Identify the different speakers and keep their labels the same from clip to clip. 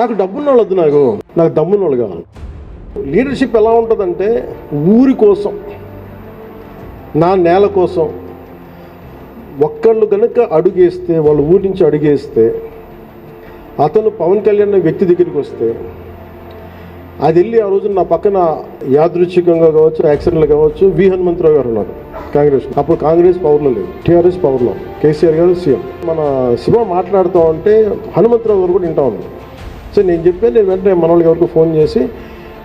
Speaker 1: నాకు డబ్బున్న వాళ్ళు వద్దు, నాకు దమ్మున్న వాళ్ళు కావాలి. లీడర్షిప్ ఎలా ఉంటుందంటే ఊరి కోసం, నా నేల కోసం ఒక్కళ్ళు కనుక అడుగేస్తే, వాళ్ళ ఊరి నుంచి అడుగేస్తే, అతను పవన్ కళ్యాణ్ వ్యక్తి దగ్గరికి వస్తే అది వెళ్ళి ఆ రోజు నా పక్కన యాదృచ్ఛికంగా కావచ్చు, యాక్సిడెంట్లు కావచ్చు, వి హనుమంతరావు గారు ఉన్నారు కాంగ్రెస్. అప్పుడు కాంగ్రెస్ పవర్లో లేదు, టీఆర్ఎస్ పవర్లో, కేసీఆర్ గారు సీఎం. మన శివ మాట్లాడుతూ ఉంటే హనుమంతరావు గారు కూడా వింటా ఉన్నారు. సో నేను చెప్పాను, నేను వెంటనే మన వాళ్ళకి ఎవరికి ఫోన్ చేసి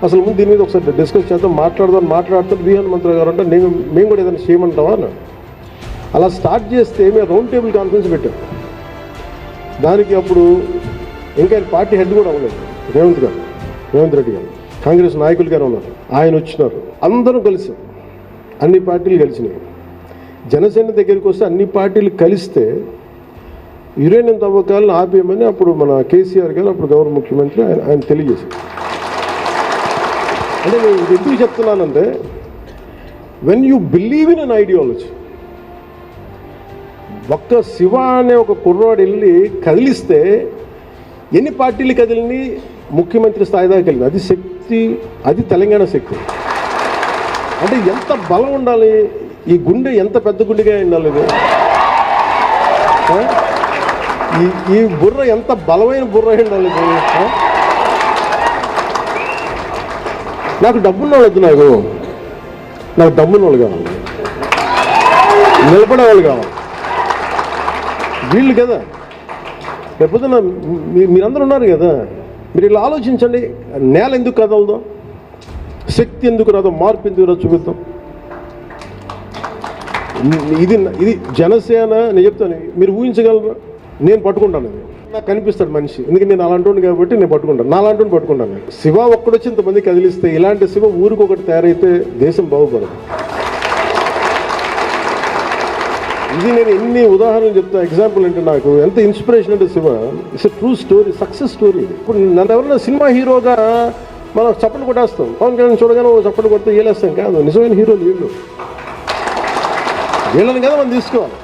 Speaker 1: అసలు ముందు దీని మీద ఒకసారి డిస్కస్ చేద్దాం, మాట్లాడుతాను వి హనుమంతరావు గారు అంటే మేము కూడా ఏదైనా చేయమంటావా అని. అలా స్టార్ట్ చేస్తే మేము రౌండ్ టేబుల్ కాన్ఫరెన్స్ పెట్టాం. దానికి అప్పుడు ఇంకా ఆయన పార్టీ హెడ్ కూడా అవ్వలేదు, రేవంత్ రెడ్డి గారు, కాంగ్రెస్ నాయకులు గారు ఉన్నారు. ఆయన వచ్చినారు, అందరూ కలిసి, అన్ని పార్టీలు కలిసినాయి. జనసేన దగ్గరికి వస్తే అన్ని పార్టీలు కలిస్తే యురేనియం తవ్వకాలను ఆపేయమని అప్పుడు మన కేసీఆర్ గారు, అప్పుడు గౌరవ ముఖ్యమంత్రి ఆయన తెలియజేశారు. అంటే నేను ఇది ఎందుకు చెప్తున్నానంటే, when you believe in an ideology, ఒక్క శివ అనే ఒక కుర్రాడు వెళ్ళి కదిలిస్తే ఎన్ని పార్టీలు కదిలిని ముఖ్యమంత్రి స్థాయి దాకా వెళ్ళింది. అది శక్తి, అది తెలంగాణ శక్తి. అంటే ఎంత బలం ఉండాలి, ఈ గుండె ఎంత పెద్ద గుండెగా ఉండాలి, ఈ బుర్ర ఎంత బలమైన బుర్ర ఉండాలి. నాకు డబ్బున్న వాళ్ళు వద్దు, నాకు డబ్బున్న వాళ్ళు కావాలి, నిలబడే వాళ్ళు కావాలి. వీళ్ళు కదా లేకపోతే మీరందరూ ఉన్నారు కదా, మీరు ఇలా ఆలోచించండి. నేల ఎందుకు కదలదో, శక్తి ఎందుకు రాదో, మార్పు ఎందుకు రాదో చూపిద్దాం. ఇది జనసేన. నేను చెప్తాను, మీరు ఊహించగలరా? నేను పట్టుకుంటాను, అది నాకు కనిపిస్తాడు మనిషి, ఎందుకంటే నేను అలాంటి కాబట్టి నేను పట్టుకుంటాను, నా అలాంటి పట్టుకుంటాను. శివ ఒక్కడొచ్చి ఇంతమంది కదిలిస్తే, ఇలాంటి శివ ఊరికి ఒకటి తయారైతే దేశం బాగుపడదు. ఇది నేను ఎన్ని ఉదాహరణలు చెప్తా, ఎగ్జాంపుల్ అంటే నాకు ఎంత ఇన్స్పిరేషన్ అంటే Shiva it's a true story, success story. ఇప్పుడు నన్ను ఎవరైనా సినిమా హీరోగా మనం చప్పట్లు కొట్టేస్తాం, పవన్ కళ్యాణ్ చూడగానే చప్పట్లు కొడితే ఏలేస్తాం కాదు. నిజమైన హీరోలు వీళ్ళని కదా మనం తీసుకోవాలి.